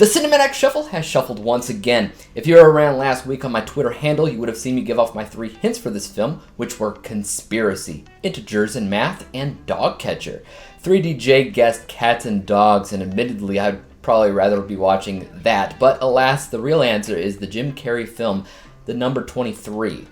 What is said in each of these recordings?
The Cinematic Shuffle has shuffled once again. If you were around last week on my Twitter handle, you would have seen me give off my 3 hints for this film, which were conspiracy, integers and math, and dog catcher. 3DJ guessed cats and dogs, and admittedly I'd probably rather be watching that, but alas, the real answer is the Jim Carrey film, The Number 23.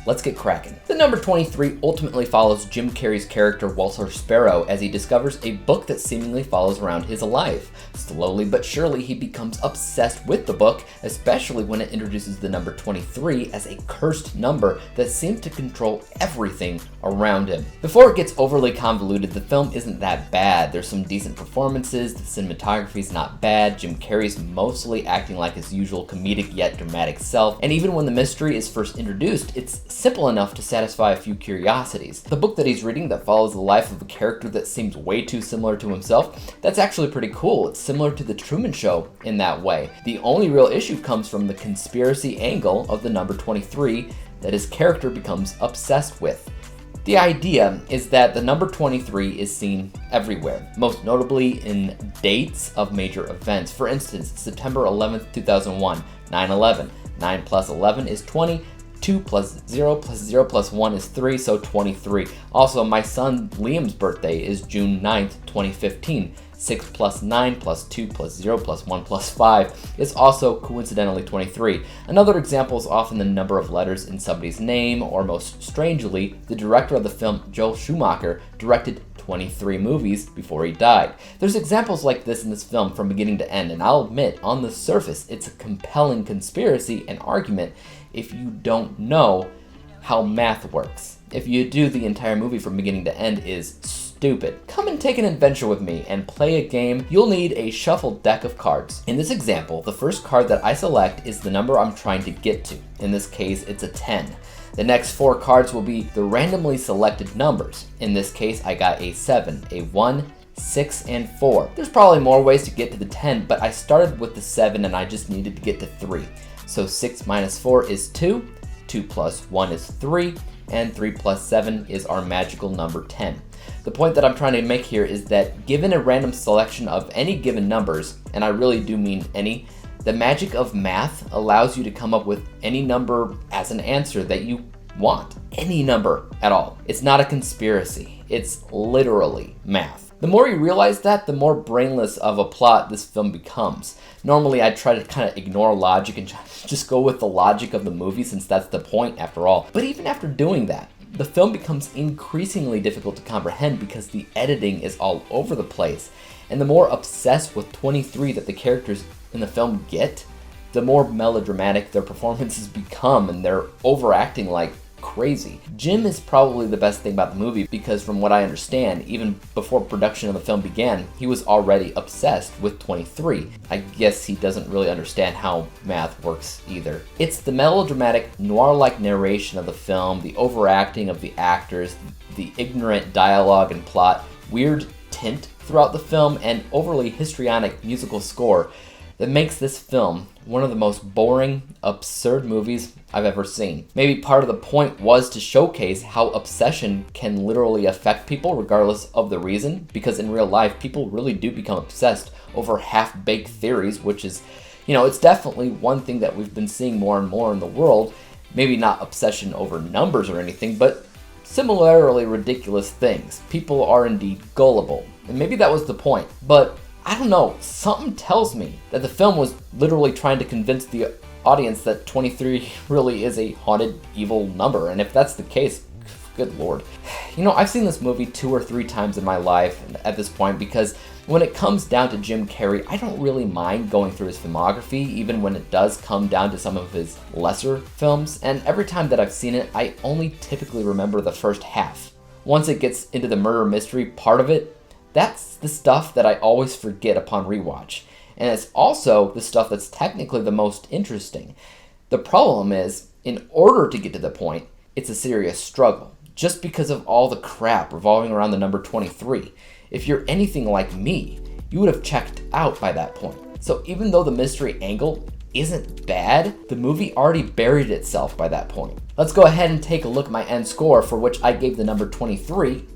Let's get cracking. The Number 23 ultimately follows Jim Carrey's character Walter Sparrow as he discovers a book that seemingly follows around his life. Slowly but surely he becomes obsessed with the book, especially when it introduces the number 23 as a cursed number that seems to control everything around him. Before it gets overly convoluted, the film isn't that bad. There's some decent performances, the cinematography's not bad, Jim Carrey's mostly acting like his usual comedic yet dramatic self, and even when the mystery is first introduced, it's simple enough to satisfy a few curiosities. The book that he's reading that follows the life of a character that seems way too similar to himself, that's actually pretty cool. It's similar to The Truman Show in that way. The only real issue comes from the conspiracy angle of the number 23 that his character becomes obsessed with. The idea is that the number 23 is seen everywhere, most notably in dates of major events. For instance, September 11th, 2001, 9/11. 9 plus 11 is 20. 2 plus 0 plus 0 plus 1 is 3, so 23. Also, my son Liam's birthday is June 9th, 2015. 6 plus 9 plus 2 plus 0 plus 1 plus 5 is also coincidentally 23. Another example is often the number of letters in somebody's name, or most strangely, the director of the film, Joel Schumacher, directed 23 movies before he died. There's examples like this in this film from beginning to end, and I'll admit, on the surface, it's a compelling conspiracy and argument if you don't know how math works. If you do, the entire movie from beginning to end is stupid. Come and take an adventure with me and play a game. You'll need a shuffled deck of cards. In this example, the first card that I select is the number I'm trying to get to. In this case, it's a 10. The next 4 cards will be the randomly selected numbers. In this case, I got a 7, a 1, 6, and 4. There's probably more ways to get to the 10, but I started with the 7 and I just needed to get to 3. So 6 minus 4 is 2, 2 plus 1 is 3, and 3 plus 7 is our magical number 10. The point that I'm trying to make here is that given a random selection of any given numbers, and I really do mean any, the magic of math allows you to come up with any number as an answer that you want. Any number at all. It's not a conspiracy. It's literally math. The more you realize that, the more brainless of a plot this film becomes. Normally I try to kind of ignore logic and just go with the logic of the movie, since that's the point after all. But even after doing that, the film becomes increasingly difficult to comprehend because the editing is all over the place. And the more obsessed with 23 that the characters in the film get, the more melodramatic their performances become, and they're overacting like crazy. Jim is probably the best thing about the movie because from what I understand, even before production of the film began, he was already obsessed with 23. I guess he doesn't really understand how math works either. It's the melodramatic, noir-like narration of the film, the overacting of the actors, the ignorant dialogue and plot, weird tint throughout the film, and overly histrionic musical score that makes this film one of the most boring, absurd movies I've ever seen. Maybe part of the point was to showcase how obsession can literally affect people regardless of the reason, because in real life, people really do become obsessed over half-baked theories, which is, it's definitely one thing that we've been seeing more and more in the world. Maybe not obsession over numbers or anything, but similarly ridiculous things. People are indeed gullible, and maybe that was the point, but I don't know, something tells me that the film was literally trying to convince the audience that 23 really is a haunted, evil number, and if that's the case, good lord. I've seen this movie 2 or 3 times in my life at this point, because when it comes down to Jim Carrey, I don't really mind going through his filmography, even when it does come down to some of his lesser films, and every time that I've seen it, I only typically remember the first half. Once it gets into the murder mystery part of it, that's the stuff that I always forget upon rewatch. And it's also the stuff that's technically the most interesting. The problem is, in order to get to the point, it's a serious struggle, just because of all the crap revolving around the number 23. If you're anything like me, you would have checked out by that point. So even though the mystery angle isn't bad, the movie already buried itself by that point. Let's go ahead and take a look at my end score, for which I gave the number 23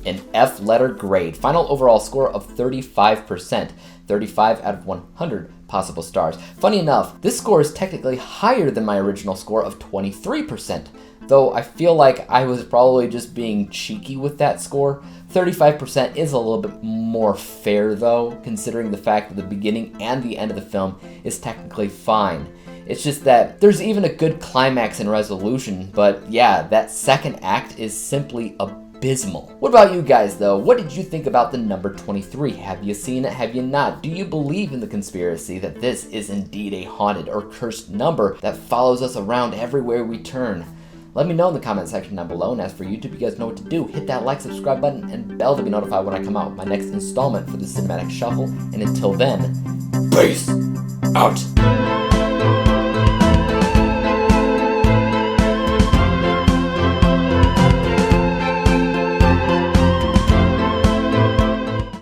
an F letter grade. Final overall score of 35%. 35 out of 100 possible stars. Funny enough, this score is technically higher than my original score of 23%, though I feel like I was probably just being cheeky with that score. 35% is a little bit more fair though, considering the fact that the beginning and the end of the film is technically fine. It's just that there's even a good climax and resolution, but yeah, that second act is simply abysmal. What about you guys though? What did you think about the number 23? Have you seen it? Have you not? Do you believe in the conspiracy that this is indeed a haunted or cursed number that follows us around everywhere we turn? Let me know in the comment section down below, and as for YouTube, you guys know what to do. Hit that like, subscribe button, and bell to be notified when I come out with my next installment for the Cinematic Shuffle. And until then, peace out!